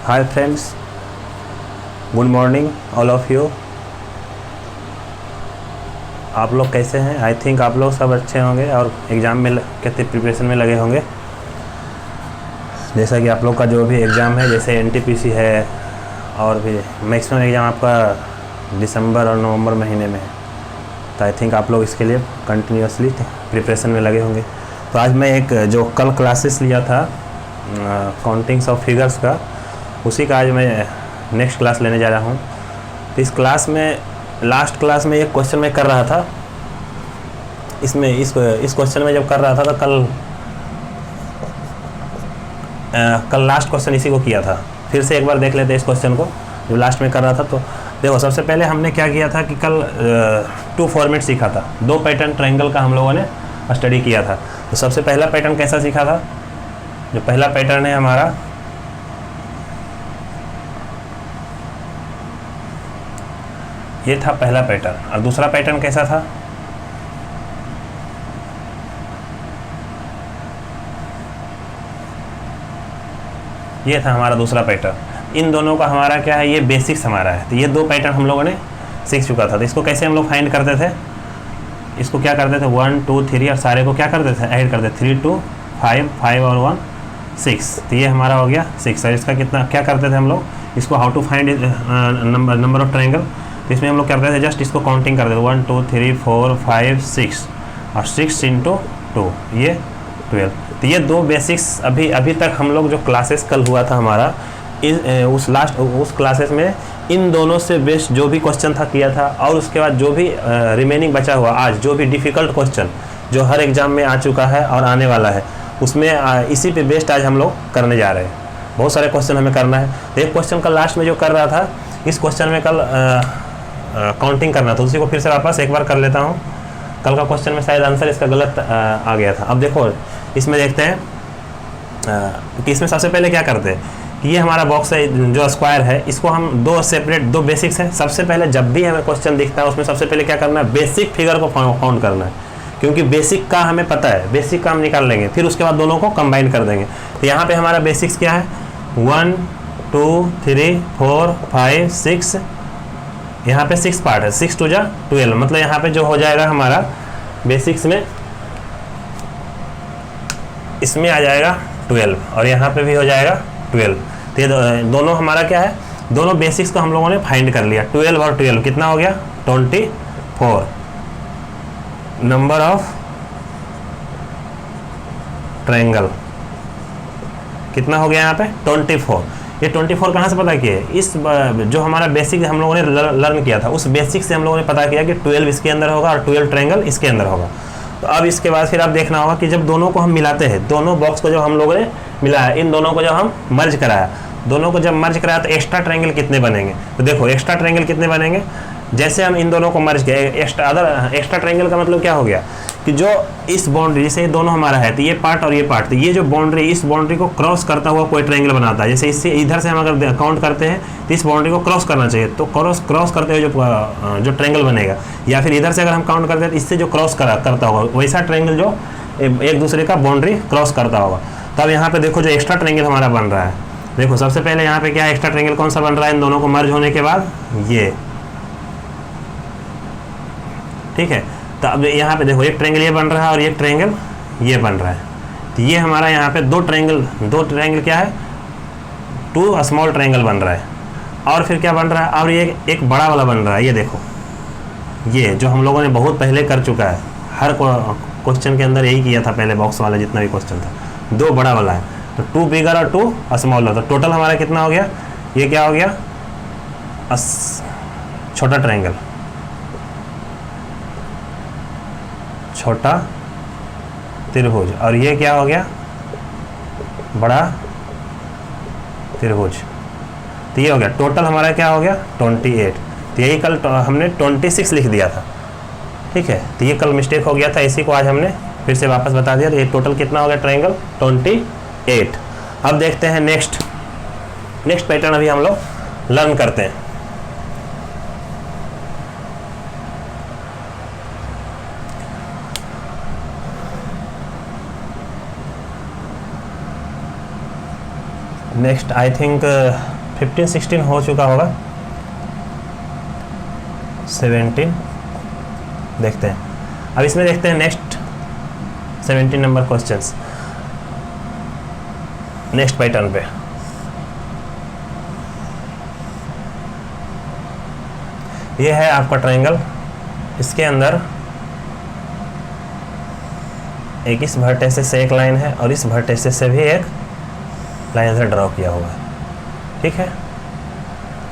Hi friends, good morning all of you. आप लोग कैसे हैं? आई थिंक आप लोग सब अच्छे होंगे और एग्ज़ाम में कहते प्रिपरेशन में लगे होंगे। जैसा कि आप लोग का जो भी एग्ज़ाम है, जैसे एनटीपीसी है और भी मैक्सिमम एग्ज़ाम आपका दिसंबर और नवंबर महीने में है, तो आई थिंक आप लोग इसके लिए कंटिन्यूसली प्रिपरेशन में लगे होंगे। तो आज मैं एक जो कल क्लासेस लिया था काउंटिंग्स ऑफ फिगर्स का, उसी का आज मैं नेक्स्ट क्लास लेने जा रहा हूँ। तो इस क्लास में लास्ट क्लास में एक क्वेश्चन मैं कर रहा था, इसमें इस क्वेश्चन में जब कर रहा था तो कल लास्ट क्वेश्चन इसी को किया था। फिर से एक बार देख लेते हैं इस क्वेश्चन को जो लास्ट में कर रहा था। तो देखो, सबसे पहले हमने क्या किया था कि कल 2 फॉर्मेट सीखा था, 2 पैटर्न ट्रायंगल का हम लोगों ने स्टडी किया था। तो सबसे पहला पैटर्न कैसा सीखा था? जो पहला पैटर्न है हमारा, ये था पहला पैटर्न। और दूसरा पैटर्न कैसा था? ये था हमारा दूसरा पैटर्न। इन दोनों का हमारा क्या है, ये बेसिक्स हमारा है। तो ये 2 पैटर्न हम लोगों ने सीख चुका था। तो इसको कैसे हम लोग फाइंड करते थे? इसको क्या करते थे, 1 2 3 और सारे को क्या करते थे, ऐड करते थे। 3 2 5 5 और 1 6। तो ये हमारा हो गया 6। और इसका कितना क्या करते थे हम लोग, इसको how to find number of triangle. तो इसमें हम लोग करते थे जस्ट इसको काउंटिंग करते थे, 1 2 3 4 5 6 और 6 × 2 ये 12। तो ये 2 बेसिक्स अभी तक हम लोग जो क्लासेस कल हुआ था हमारा, उस क्लासेस में इन दोनों से बेस्ट जो भी क्वेश्चन था किया था। और उसके बाद जो भी रिमेनिंग बचा हुआ आज, जो भी डिफ़िकल्ट क्वेश्चन जो हर एग्ज़ाम में आ चुका है और आने वाला है, उसमें इसी पे बेस्ट आज हम लोग करने जा रहे हैं। बहुत सारे क्वेश्चन हमें करना है। तो एक क्वेश्चन कल लास्ट में जो कर रहा था, इस क्वेश्चन में कल काउंटिंग करना था, उसी को फिर से वापस एक बार कर लेता हूँ। कल का क्वेश्चन में शायद आंसर इसका गलत आ गया था। अब देखो, इसमें देखते हैं कि इसमें सबसे पहले क्या करते हैं कि ये हमारा बॉक्स है जो स्क्वायर है, इसको हम 2 सेपरेट 2 बेसिक्स हैं। सबसे पहले जब भी हमें क्वेश्चन दिखता है उसमें सबसे पहले क्या करना है, बेसिक फिगर को काउंट करना है, क्योंकि बेसिक का हमें पता है, बेसिक का हम निकाल लेंगे, फिर उसके बाद दोनों को कंबाइन कर देंगे। तो यहाँ पे हमारा बेसिक्स क्या है, 1 2 3 4 5 6। यहाँ पे 6 पार्ट है, 6 2 12, मतलब यहाँ पे जो हो जाएगा हमारा बेसिक्स में, इसमें आ जाएगा 12 और यहाँ पे भी हो जाएगा 12। तो ये दोनों हमारा क्या है, दोनों बेसिक्स को हम लोगों ने फाइंड कर लिया। 12 और 12 कितना हो गया, 24। नंबर ऑफ ट्रायंगल कितना हो गया यहाँ पे, 24। ये 24 कहाँ से पता किया? इस जो हमारा बेसिक हम लोगों ने लर्न किया था, उस बेसिक से हम लोगों ने पता किया कि 12 इसके अंदर होगा और 12 ट्रायंगल इसके अंदर होगा। तो अब इसके बाद फिर आप देखना होगा कि जब दोनों को हम मिलाते हैं, दोनों बॉक्स को जब हम लोगों ने मिलाया, इन दोनों को जब हम मर्ज कराया, दोनों को जब मर्ज कराया तो एक्स्ट्रा ट्रायंगल कितने बनेंगे। तो देखो, एक्स्ट्रा ट्रायंगल कितने बनेंगे, जैसे हम इन दोनों को मर्ज किया, एक्स्ट्रा ट्रायंगल का मतलब क्या हो गया कि जो इस बाउंड्री, जैसे ये दोनों हमारा है तो ये पार्ट और ये पार्ट, तो ये जो बाउंड्री, इस बाउंड्री को क्रॉस करता हुआ कोई ट्रायंगल बनाता है। जैसे इससे इधर से हम अगर काउंट करते हैं तो इस बाउंड्री को क्रॉस करना चाहिए, तो क्रॉस करते हुए जो ट्रायंगल बनेगा, या फिर इधर से अगर हम काउंट करते हैं तो इससे जो क्रॉस करता होगा वैसा ट्रायंगल जो एक दूसरे का बाउंड्री क्रॉस करता होगा। तब यहाँ पे देखो जो एक्स्ट्रा ट्रायंगल हमारा बन रहा है, देखो सबसे पहले यहाँ पे क्या एक्स्ट्रा ट्रायंगल कौन सा बन रहा है, इन दोनों को मर्ज होने के बाद ये, ठीक है। तो अब यहाँ पे देखो एक ट्रायंगल ये बन रहा है और एक ट्रायंगल ये बन रहा है। तो ये हमारा यहाँ पे दो ट्रायंगल क्या है, 2 स्मॉल ट्रायंगल बन रहा है। और फिर क्या बन रहा है, और ये एक बड़ा वाला बन रहा है। ये देखो, ये जो हम लोगों ने बहुत पहले कर चुका है, हर क्वेश्चन के अंदर यही किया था पहले, बॉक्स वाला जितना भी क्वेश्चन था, 2 बड़ा वाला है। तो 2 बिगर और 2 स्मॉल होता है। टोटल हमारा कितना हो गया, ये क्या हो गया, छोटा ट्रायंगल, छोटा त्रिभुज, और ये क्या हो गया, बड़ा त्रिभुज। तो ये हो गया टोटल हमारा क्या हो गया, 28। तो यही कल हमने 26 लिख दिया था, ठीक है। तो ये कल मिस्टेक हो गया था, इसी को आज हमने फिर से वापस बता दिया। तो ये टोटल कितना हो गया ट्रायंगल, 28। अब देखते हैं नेक्स्ट पैटर्न अभी हम लोग लर्न करते हैं। नेक्स्ट आई थिंक 15 16 हो चुका होगा, 17 देखते हैं। अब इसमें देखते हैं next 17 number questions, next pattern पे। ये है आपका ट्रायंगल, इसके अंदर एक इस वर्टेक्स से एक लाइन है और इस वर्टेक्स से भी एक लाइन से ड्रॉ किया हुआ है, ठीक है।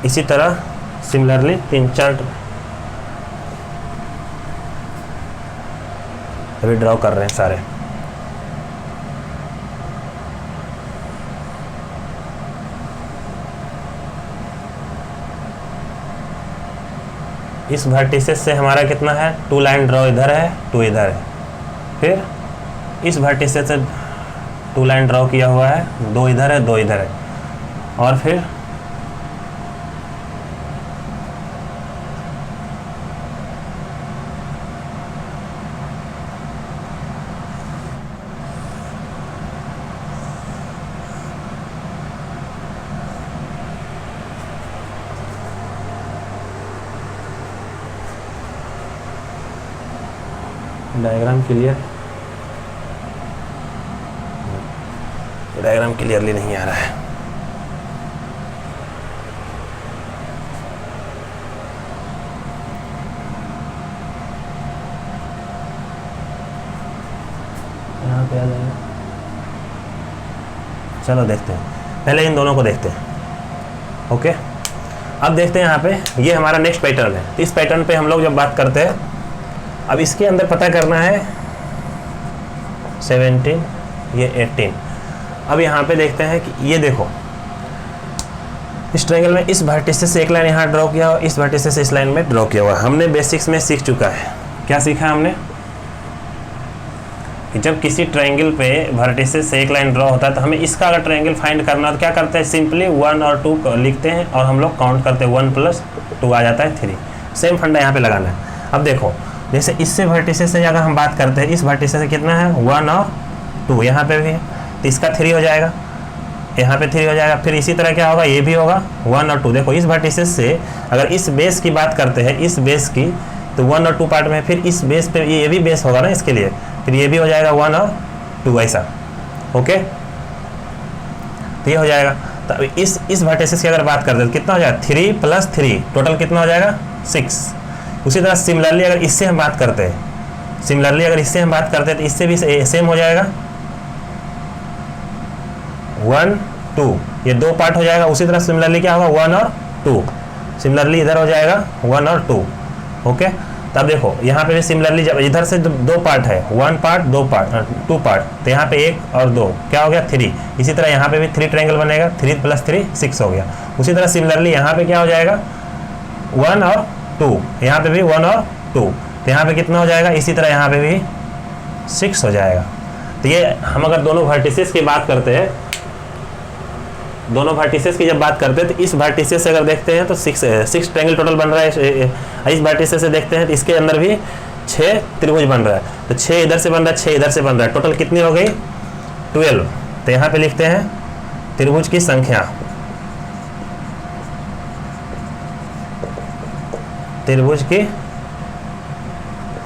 इसी तरह सिमिलरली 3-4 अभी ड्रॉ कर रहे हैं सारे। इस वर्टिसेस से हमारा कितना है, 2 लाइन ड्रॉ इधर है, 2 इधर है। फिर इस वर्टिसेस से 2 लाइन ड्रॉ किया हुआ है, 2 इधर है, 2 इधर है। और फिर डायग्राम क्लियर, डायग्राम क्लियरली नहीं आ रहा है। यहाँ पे आ जाएगा। चलो देखते हैं, पहले इन दोनों को देखते हैं। ओके, अब देखते हैं यहाँ पे, ये हमारा नेक्स्ट पैटर्न है। इस पैटर्न पे हम लोग जब बात करते हैं, अब इसके अंदर पता करना है 17, ये 18। अब यहाँ पे देखते हैं कि ये देखो, इस ट्रायंगल में इस वर्टिसेस से एक लाइन यहाँ ड्रॉ किया हुआ, इस वर्टिसेस से इस लाइन में ड्रॉ किया हुआ। हमने बेसिक्स में सीख चुका है, क्या सीखा हमने कि जब किसी ट्रायंगल पे वर्टिसेस से एक लाइन ड्रॉ होता है तो हमें इसका अगर ट्रायंगल फाइंड करना हो तो क्या करते हैं, सिंपली 1 और 2 लिखते हैं और हम लोग काउंट करते हैं, 1 + 2 आ जाता है 3। सेम फंडा यहाँ पे लगाना है। अब देखो, जैसे इससे वर्टिसेस से अगर हम बात करते हैं, इस वर्टिसेस से कितना है, 1 और 2, यहाँ पे भी है तो इसका 3 हो जाएगा, यहाँ पे 3 हो जाएगा। फिर इसी तरह क्या होगा, ये भी होगा 1 और 2। देखो इस वर्टिसेस से अगर इस बेस की बात करते हैं, इस बेस की, तो 1 और 2 पार्ट में, फिर इस बेस पे ये भी बेस होगा ना इसके लिए, फिर ये भी हो जाएगा 1 और 2 ऐसा। ओके, तो ये हो जाएगा। तो इस वर्टिसेस की अगर बात करते हैं तो कितना हो जाएगा, 3 + 3 टोटल कितना हो जाएगा, 6। उसी तरह सिमिलरली अगर इससे हम बात करते हैं, तो इससे भी सेम हो जाएगा, 1 2, ये 2 पार्ट हो जाएगा। उसी तरह सिमिलरली क्या होगा, 1 और 2, सिमिलरली इधर हो जाएगा 1 और 2। ओके, तब देखो यहाँ पे भी सिमिलरली जब इधर से 2 पार्ट है, 1 पार्ट 2 पार्ट 2 पार्ट, तो यहाँ पे 1 और 2 क्या हो गया, 3। इसी तरह यहाँ पे भी 3 ट्रायंगल बनेगा, 3 + 3 6 हो गया। उसी तरह सिमिलरली यहाँ पे क्या हो जाएगा, 1 और 2, यहाँ पे भी 1 और 2, तो यहाँ पे कितना हो जाएगा, इसी तरह यहाँ पे भी 6 हो जाएगा। तो ये हम अगर दोनों वर्टिसेस की बात करते हैं, दोनों वर्टिसेस की जब बात करते हैं तो इस वर्टिसेस से अगर देखते हैं तो 6 ट्रायंगल टोटल बन रहा है। इस वर्टिसेस से देखते हैं तो इसके अंदर भी 6 त्रिभुज बन रहा है, तो 6 इधर से बन रहा है, 6 इधर से बन रहा है, टोटल कितनी हो गई, 12। तो यहाँ पे लिखते हैं त्रिभुज की संख्या, त्रिभुज की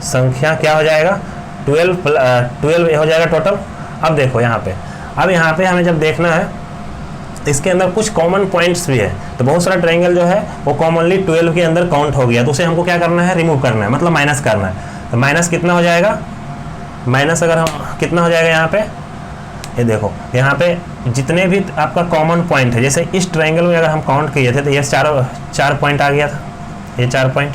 संख्या क्या हो जाएगा, 12 हो जाएगा टोटल। अब देखो यहाँ पे, अब यहाँ पे हमें जब देखना है इसके अंदर कुछ कॉमन पॉइंट्स भी है, तो बहुत सारा ट्रायंगल जो है वो कॉमनली 12 के अंदर काउंट हो गया, तो उसे हमको क्या करना है, रिमूव करना है, मतलब माइनस करना है। तो माइनस कितना हो जाएगा, माइनस अगर हम कितना हो जाएगा यहाँ पे, ये देखो यहाँ पे जितने भी आपका कॉमन पॉइंट है, जैसे इस ट्रायंगल में अगर हम काउंट किए थे तो ये 4 पॉइंट आ गया था, ये 4 पॉइंट।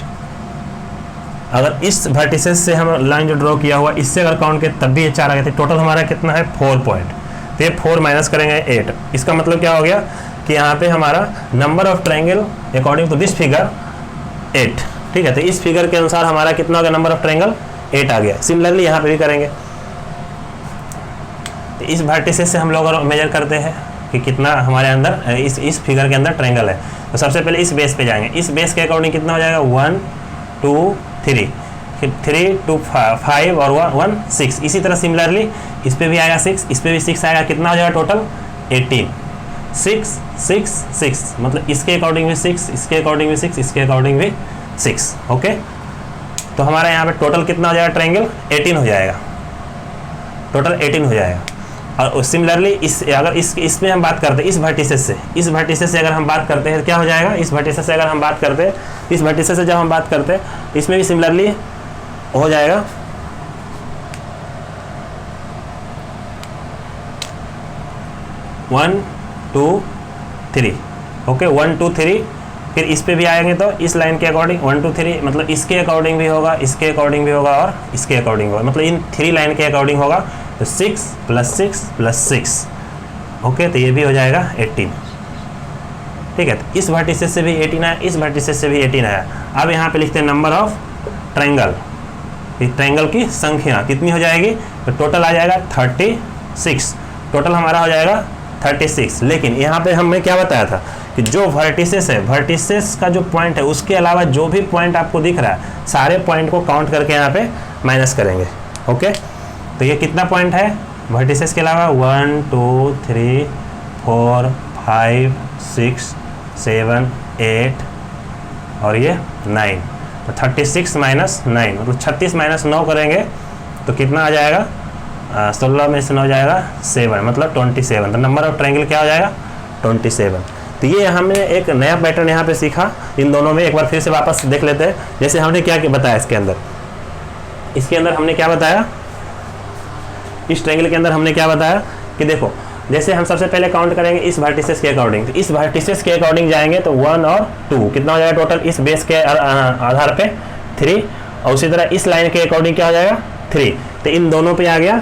अगर इस वर्टिसेस से हम लाइन जो ड्रॉ किया हुआ इससे अगर काउंट किया तब भी ये 4 आ गए थे, टोटल हमारा कितना है, 4 पॉइंट। तो ये 4 माइनस करेंगे 8, इसका मतलब क्या हो गया कि यहाँ पे हमारा number of triangle according to this figure 8, ठीक है। तो इस फिगर के अनुसार हमारा कितना हो गया, नंबर ऑफ ट्रायंगल 8 आ गया। सिमिलरली यहाँ पे भी करेंगे, तो इस वर्टिसेस से हम लोग मेजर करते हैं कि कितना हमारे अंदर इस फिगर के अंदर ट्रायंगल है। तो सबसे पहले इस बेस पे जाएंगे, इस बेस के अकॉर्डिंग कितना हो जाएगा, 1 2 3, फिर 3 2 5 और 1 6। इसी तरह सिमिलरली इस पे भी आएगा 6, इस पे भी 6 आएगा, कितना हो जाएगा टोटल 18। 6 6 6, मतलब इसके अकॉर्डिंग भी 6, इसके अकॉर्डिंग भी 6, इसके अकॉर्डिंग भी 6। ओके, तो हमारा यहाँ पे टोटल कितना हो जाएगा ट्रायंगल? 18 हो जाएगा, टोटल 18 हो जाएगा। और सिमिलरली अगर इसमें हम बात करते हैं इस वर्टिसेस से अगर हम बात करते हैं क्या हो जाएगा? इस वर्टिसेस से अगर हम बात करते हैं, इस वर्टिसेस से जब हम बात करते हैं इसमें भी सिमिलरली हो जाएगा 1 2 3। ओके, 1 2 3, फिर इस पे भी आएंगे तो इस लाइन के अकॉर्डिंग 1 2 3, मतलब इसके अकॉर्डिंग भी होगा, इसके अकॉर्डिंग भी होगा और इसके अकॉर्डिंग होगा, मतलब इन 3 लाइन के अकॉर्डिंग होगा। तो 6 + 6 + 6। ओके, तो ये भी हो जाएगा 18। ठीक है, तो इस वर्टिसेस से भी 18 आया, इस वर्टिसेस से भी 18 आया। अब यहाँ पे लिखते हैं नंबर ऑफ ट्रायंगल, ट्रायंगल की संख्या कितनी हो जाएगी? तो टोटल आ जाएगा 36, टोटल हमारा हो जाएगा 36। लेकिन यहाँ पे हमने क्या बताया था कि जो वर्टिसेस है, वर्टिसेस का जो पॉइंट है उसके अलावा जो भी पॉइंट आपको दिख रहा है सारे पॉइंट को काउंट करके यहाँ पे माइनस करेंगे। ओके, तो ये कितना पॉइंट है वर्टिसेस के अलावा? 1 2 3 4 5 6 7 8 और ये 9। तो 36 - 9, मतलब 36 - 9 करेंगे तो कितना आ जाएगा? 16 में से 9 जाएगा 7, मतलब 27। तो नंबर ऑफ ट्रायंगल क्या हो जाएगा? 27। तो ये हमने एक नया पैटर्न यहाँ पे सीखा इन दोनों में। एक बार फिर से वापस देख लेते हैं। जैसे हमने क्या बताया इसके अंदर हमने क्या बताया? इस ट्रायंगल के अंदर हमने क्या बताया कि देखो, जैसे हम सबसे पहले काउंट करेंगे इस वर्टिसेस के अकॉर्डिंग, तो इस वर्टिसेस के अकॉर्डिंग जाएंगे तो 1 और 2 कितना हो जाएगा टोटल? इस बेस के आधार पे 3, और उसी तरह इस लाइन के अकॉर्डिंग क्या हो जाएगा? 3। तो इन दोनों पे आ गया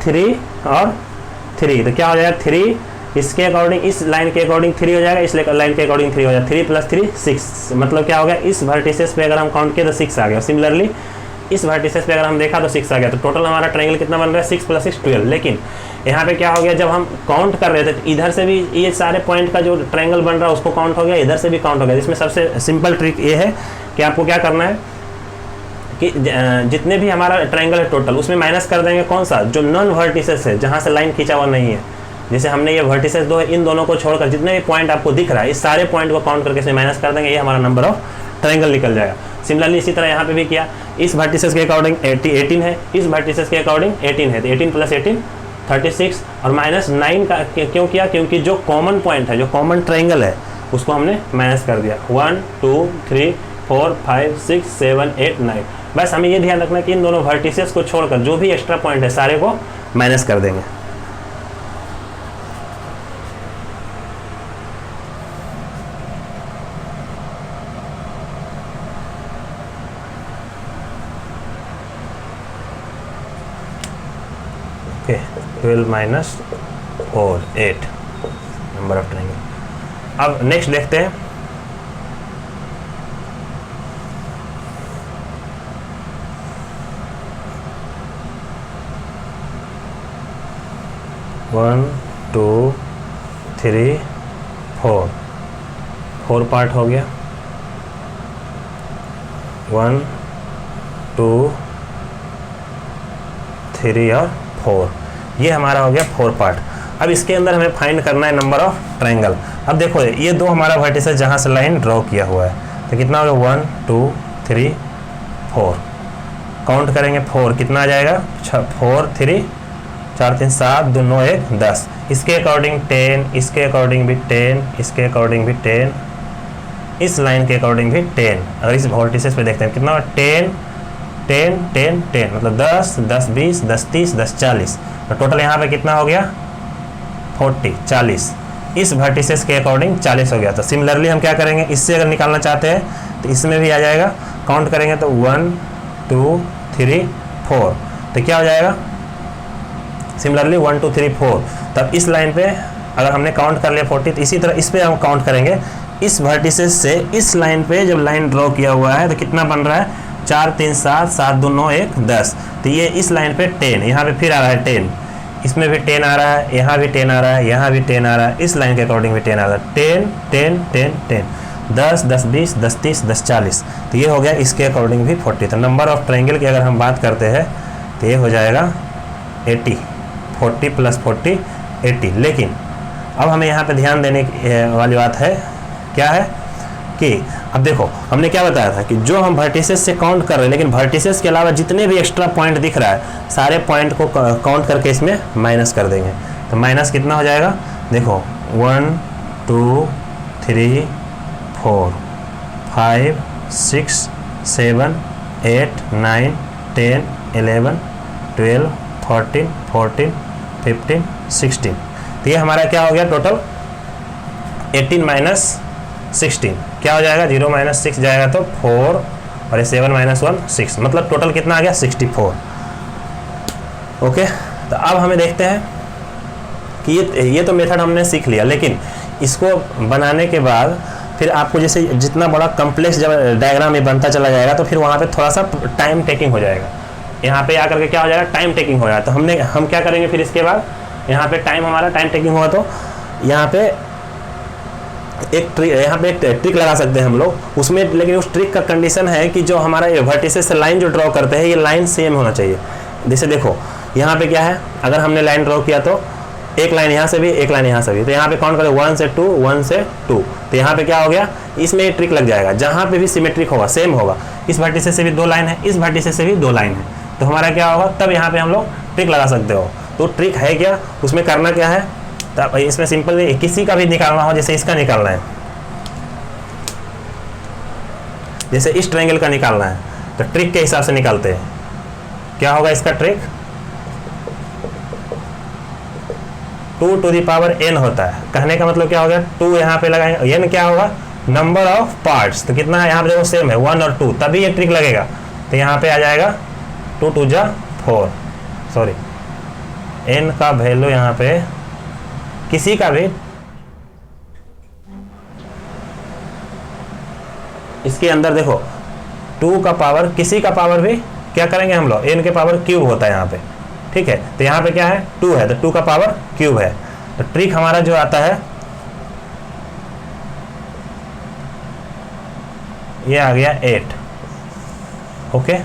3 और 3, तो क्या हो जाएगा? 3 इसके अकॉर्डिंग, इस लाइन के अकॉर्डिंग 3 हो जाएगा, इस लाइन के अकॉर्डिंग 3 हो जाएगा। 3 + 3 6, मतलब क्या हो गया? इस वर्टिसेस पे अगर हम काउंट किए तो 6 आ गया। सिमिलरली इस वर्टिसेस पे अगर हम देखा तो 6 आ गया। तो टोटल हमारा ट्रायंगल कितना बन रहा है? 6 + 6 12। लेकिन यहाँ पे क्या हो गया, जब हम काउंट कर रहे थे तो इधर से भी ये सारे पॉइंट का जो ट्रायंगल बन रहा है उसको काउंट हो गया, इधर से भी काउंट हो गया। इसमें सबसे सिंपल ट्रिक ये है कि आपको क्या करना है कि जितने भी हमारा ट्रायंगल है टोटल उसमें माइनस कर देंगे कौन सा? जो नॉन वर्टिसेस है, जहाँ से लाइन खींचा हुआ नहीं है। जैसे हमने ये वर्टिसेस दो है, इन दोनों को छोड़कर जितने भी पॉइंट आपको दिख रहा है इस सारे पॉइंट को काउंट करके इसमें माइनस कर देंगे, ये हमारा नंबर ऑफ ट्रायंगल निकल जाएगा। सिमिलरली इसी तरह यहाँ पे भी किया, इस वर्टिसेस के अकॉर्डिंग 18 है, इस वर्टिसेस के अकॉर्डिंग 18 है, तो 18 + 18 36 और -9 का क्यों किया? क्योंकि जो कॉमन पॉइंट है, जो कॉमन ट्रायंगल है उसको हमने माइनस कर दिया। 1 2 3 4 5 6 7 8 9। बस हमें ये ध्यान रखना कि इन दोनों वर्टिसेस को छोड़कर जो भी एक्स्ट्रा पॉइंट है सारे को माइनस कर देंगे। Okay, 12 - 4 8 number of triangle. अब नेक्स्ट देखते हैं। वन 2 3 4 पार्ट हो गया। 1 2 3 और 4, ये हमारा हो गया 4 पार्ट। अब इसके अंदर हमें फाइंड करना है नंबर ऑफ ट्रायंगल। अब देखो ये दो हमारा वर्टिसेस जहाँ से लाइन ड्रॉ किया हुआ है, तो कितना हो गया? 1 2 3 4। काउंट करेंगे 4 कितना आ जाएगा? 4 3 4 3 7 2 9 1 10। इसके अकॉर्डिंग 10, इसके अकॉर्डिंग भी 10, इसके अकॉर्डिंग भी 10, इस लाइन के अकॉर्डिंग भी 10। अगर इस वर्टिसेस पे देखते हैं कितना 10 10 10 10, मतलब 10 10 20 10 30 10 40। तो टोटल यहाँ पे कितना हो गया? 40 40। इस वर्टिसेस के अकॉर्डिंग 40 हो गया। तो सिमिलरली हम क्या करेंगे, इससे अगर निकालना चाहते हैं तो इसमें भी आ जाएगा। काउंट करेंगे तो 1 2 3 4, तो क्या हो जाएगा? सिमिलरली 1 2 3 4। तब इस लाइन पे अगर हमने काउंट कर लिया 40, तो इसी तरह इस पे हम काउंट करेंगे। इस वर्टिसेस से इस लाइन पे जब लाइन ड्रॉ किया हुआ है तो कितना बन रहा है? 4 3 7 7 2 9 1 10। तो ये इस लाइन पे 10, यहाँ पे फिर आ रहा है 10, इसमें भी 10 आ रहा है, यहाँ भी 10 आ रहा है, यहाँ भी 10 आ रहा है, इस लाइन के अकॉर्डिंग भी 10 आ रहा है। 10 10 10 10 10 10 20 10 30 10 40। तो ये हो गया इसके अकॉर्डिंग भी 40। तो नंबर ऑफ ट्रायंगल की अगर हम बात करते हैं तो ये हो जाएगा 80। 40 + 40 80। लेकिन अब हमें यहाँ पे ध्यान देने वाली बात है, क्या है कि अब देखो हमने क्या बताया था कि जो हम वर्टिसेस से काउंट कर रहे हैं, लेकिन वर्टिसेस के अलावा जितने भी एक्स्ट्रा पॉइंट दिख रहा है सारे पॉइंट को काउंट करके इसमें माइनस कर देंगे। तो माइनस कितना हो जाएगा, देखो 1 2 3 4 5 6 7 8 9 10 11 12 13 14 15 16। तो ये हमारा क्या हो गया टोटल 18 माइनस 16 क्या हो जाएगा, 0 माइनस 6 जाएगा तो 4 और ये 7 माइनस 1 6, मतलब टोटल कितना आ गया 64। ओके, तो अब हमें देखते हैं कि ये तो मेथड हमने सीख लिया, लेकिन इसको बनाने के बाद फिर आपको जैसे जितना बड़ा कम्प्लेक्स जब डायग्राम में बनता चला जाएगा तो फिर वहाँ पे थोड़ा सा टाइम टेकिंग हो जाएगा। यहाँ पे आकर के क्या हो जाएगा, टाइम टेकिंग हो जाएगा। तो हम क्या करेंगे फिर इसके बाद, यहाँ पे हमारा टाइम टेकिंग होगा तो यहाँ पे एक ट्रिक लगा सकते हैं हम लोग उसमें, लेकिन उस ट्रिक का कंडीशन है कि जो हमारा वर्टिसेस से लाइन जो ड्रॉ करते हैं ये लाइन सेम होना चाहिए। जैसे देखो यहाँ पे क्या है, अगर हमने लाइन ड्रॉ किया तो एक लाइन यहाँ से भी एक लाइन यहाँ से भी, तो यहाँ पे काउंट करें 1 से 2 1 से 2, तो यहाँ पे क्या हो गया, इसमें ये ट्रिक लग जाएगा। जहाँ पे भी सिमेट्रिक होगा सेम होगा, इस वर्टिसेस से भी 2 लाइन है, इस वर्टिसेस से भी 2 लाइन है, तो हमारा क्या होगा, तब यहाँ पे हम लोग ट्रिक लगा सकते हो। तो ट्रिक है क्या, उसमें करना क्या है, तो इसमें सिंपल किसी का भी निकालना हो, जैसे इसका निकालना है, जैसे इस ट्रायंगल का निकालना है तो ट्रिक के हिसाब से निकालते हैं। क्या होगा इसका trick, 2 to the power n होता है। कहने का मतलब क्या हो गया, 2 यहाँ पे लगाएंगे, n क्या होगा, नंबर ऑफ पार्ट्स, तो कितना है यहाँ पे देखो सेम है 1 और 2, तभी ये ट्रिक लगेगा। तो यहाँ पे आ जाएगा 2 2 जा 4, सॉरी n का वैल्यू यहाँ पे किसी का भी, इसके अंदर देखो 2 का पावर किसी का पावर भी क्या करेंगे हम लोग, n के पावर क्यूब होता है यहाँ पे, ठीक है। तो यहाँ पे क्या है 2 है, तो 2 का पावर क्यूब है, तो ट्रिक हमारा जो आता है ये आ गया 8। ओके,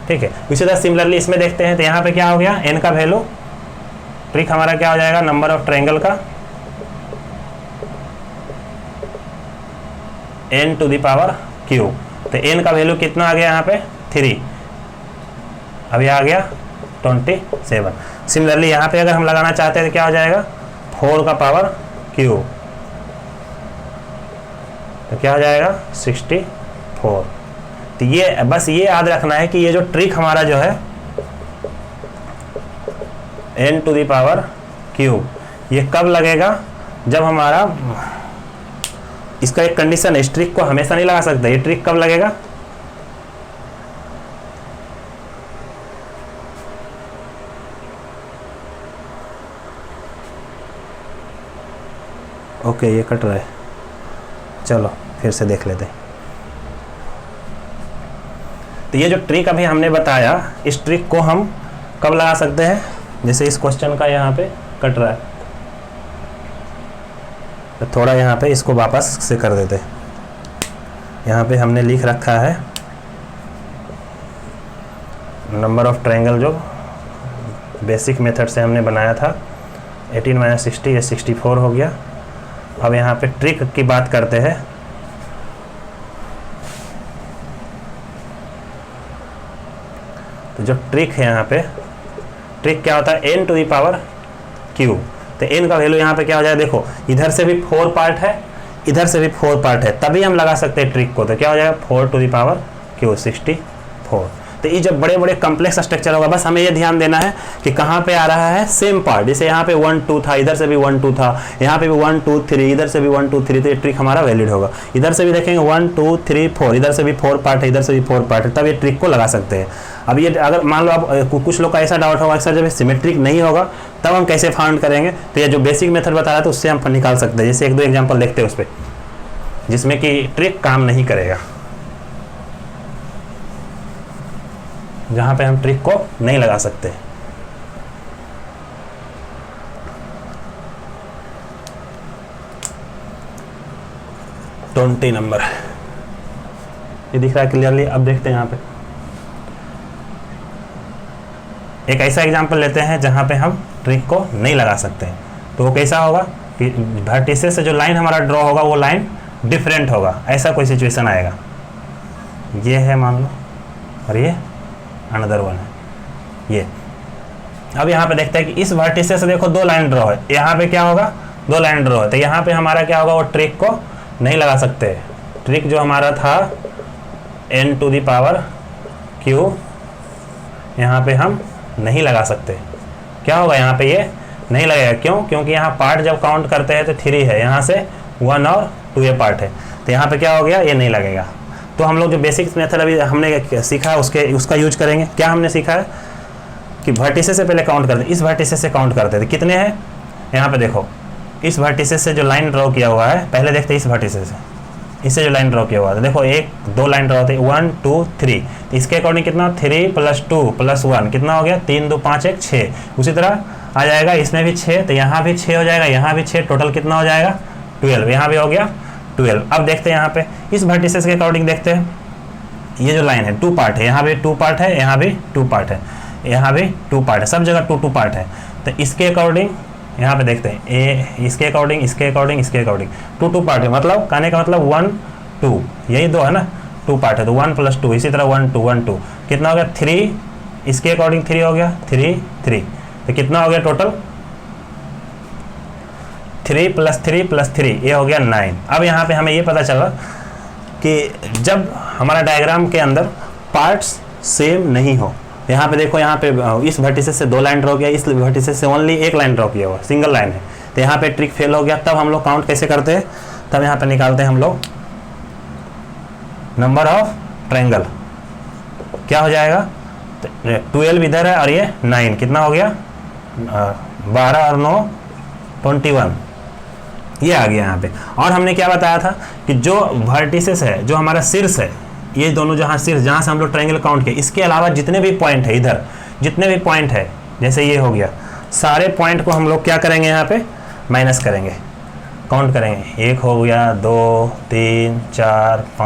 ठीक है। इसी तरह सिमिलरली इसमें देखते हैं, तो यहाँ पे क्या हो गया, n का वैल्यू, ट्रिक हमारा क्या हो जाएगा, नंबर ऑफ ट्रायंगल का n to the power cube, तो n का वैल्यू कितना आ गया यहाँ पे 3, अभी आ गया 27। सिमिलरली यहाँ पे अगर हम लगाना चाहते हैं तो क्या हो जाएगा, 4 का पावर क्यूब, तो क्या हो जाएगा 64। तो ये बस ये याद रखना है कि ये जो ट्रिक हमारा जो है n to the power cube, ये कब लगेगा, जब हमारा, इसका एक कंडीशन है, इस ट्रिक को हमेशा नहीं लगा सकते। ये ट्रिक कब लगेगा, ओके ये कट रहा है, चलो फिर से देख लेते हैं। तो ये जो ट्रिक अभी हमने बताया, इस ट्रिक को हम कब लगा सकते हैं, जैसे इस क्वेश्चन का यहाँ पे कट रहा है, तो थोड़ा यहाँ पे इसको वापस से कर देते हैं। यहाँ पे हमने लिख रखा है नंबर ऑफ ट्रायंगल, जो बेसिक मेथड से हमने बनाया था, 18 माइनस 60, ये 64 हो गया। अब यहाँ पे ट्रिक की बात करते हैं। तो जो ट्रिक है यहाँ पे, ट्रिक क्या होता है, n to the power cube, तो n का वैल्यू यहाँ पे क्या हो जाएगा, देखो इधर से भी 4 पार्ट है, इधर से भी 4 पार्ट है, तभी हम लगा सकते हैं ट्रिक को। तो क्या हो जाएगा 4 टू द पावर क्यूब 64। तो ये जब बड़े बड़े कम्प्लेक्स स्ट्रक्चर होगा, बस हमें ये ध्यान देना है कि कहाँ पे आ रहा है सेम पार्ट। जैसे यहाँ पे 1 2 था, इधर से भी 1 2 था, यहाँ पे भी 1 2 3, इधर से भी 1 2 3, तो ये ट्रिक हमारा वैलिड होगा। इधर से भी देखेंगे 1 2 3 4, इधर से भी 4 पार्ट है, इधर से भी 4 पार्ट है, तब ये ट्रिक को लगा सकते हैं। अब ये अगर मान लो आप कुछ लोग का ऐसा डाउट होगा सर जब सिमेट्रिक नहीं होगा तब हम कैसे फाउंड करेंगे, तो ये जो बेसिक मेथड बता रहा था उससे हम निकाल सकते हैं। जैसे 1 2 एग्जाम्पल देखते हैं उस पर, जिसमें कि ट्रिक काम नहीं करेगा, जहाँ पे हम ट्रिक को नहीं लगा सकते। ट्वेंटी नंबर ये दिख रहा है क्लियरली। अब देखते हैं यहाँ पे एक ऐसा एग्जांपल लेते हैं जहाँ पे हम ट्रिक को नहीं लगा सकते हैं। तो वो कैसा होगा कि वर्टिसेस से जो लाइन हमारा ड्रॉ होगा वो लाइन डिफरेंट होगा, ऐसा कोई सिचुएशन आएगा। ये है मान लो, और ये अनदर वन है ये। अब यहाँ पे देखते हैं कि इस वर्टिसेस से देखो 2 लाइन ड्रॉ है, यहाँ पे क्या होगा 2 लाइन ड्रॉ है, तो यहाँ पे हमारा क्या होगा, वो ट्रिक को नहीं लगा सकते। ट्रिक जो हमारा था n to the power q, यहाँ पे हम नहीं लगा सकते। क्या होगा यहाँ पे, ये नहीं लगेगा। क्यों? क्योंकि यहाँ पार्ट जब काउंट करते हैं तो 3 है, यहाँ से 1 और 2 ये पार्ट है, तो यहाँ पे क्या हो गया, ये नहीं लगेगा। तो हम लोग जो बेसिक मेथड अभी हमने सीखा उसका यूज करेंगे। क्या हमने सीखा है कि वर्टिसेस से पहले काउंट करते, इस वर्टिसेस से काउंट करते थे, कितने हैं यहाँ पे देखो, इस वर्टिसेस से जो लाइन ड्रॉ किया हुआ है, पहले देखते हैं इस वर्टिसेस से, इससे जो लाइन ड्रॉ किया हुआ है, देखो 1 2 लाइन ड्रॉ होती है, 1 2 3, तो इसके अकॉर्डिंग कितना 3 + 2 + 1 कितना हो गया, 3 2 5 1 6। उसी तरह आ जाएगा इसमें भी 6, तो यहाँ भी 6 हो जाएगा, यहाँ भी 6, टोटल कितना हो जाएगा 12, यहाँ भी हो गया 12। अब देखते हैं यहाँ पे इस वर्टिसेस के अकॉर्डिंग देखते हैं, ये जो लाइन है 2 पार्ट है, यहाँ भी 2 पार्ट है, यहाँ भी 2 पार्ट है, यहाँ भी 2 पार्ट है, सब जगह 2 पार्ट है। तो इसके अकॉर्डिंग यहाँ पे देखते हैं इसके अकॉर्डिंग इसके अकॉर्डिंग इसके अकॉर्डिंग 2 पार्ट है, मतलब कहने का मतलब 1 2, यही 2 है ना, 2 पार्ट है, तो 1 + 2, इसी तरह 1 2 1 2 कितना हो गया 3, इसके अकॉर्डिंग 3 हो गया 3 3, तो कितना हो गया टोटल 3 + 3 + 3, ये हो गया 9। अब यहाँ पे हमें ये पता चला कि जब हमारा डायग्राम के अंदर पार्ट्स सेम नहीं हो, यहाँ पे देखो, यहाँ पे इस वर्टिसेस से 2 लाइन ड्रॉ किया, इस वर्टिसेस से ओनली 1 लाइन ड्रॉ किया हुआ, सिंगल लाइन है, तो यहाँ पे ट्रिक फेल हो गया। तब हम लोग काउंट कैसे करते हैं, तब यहाँ पे निकालते हैं हम लोग नंबर ऑफ ट्रायंगल, क्या हो जाएगा 12 इधर है और ये 9, कितना हो गया 12 और 9 21, ये आ गया यहाँ पे। और हमने क्या बताया था कि जो वर्टिसेस है, जो हमारा शीर्ष है, ये दोनों जहाँ शीर्ष, जहाँ से हम लोग ट्रायंगल काउंट किए, इसके अलावा जितने भी पॉइंट है इधर, जितने भी पॉइंट है, जैसे ये हो गया, सारे पॉइंट को हम लोग क्या करेंगे, यहाँ पे माइनस करेंगे, काउंट करेंगे, 1 हो गया 2 3 4 5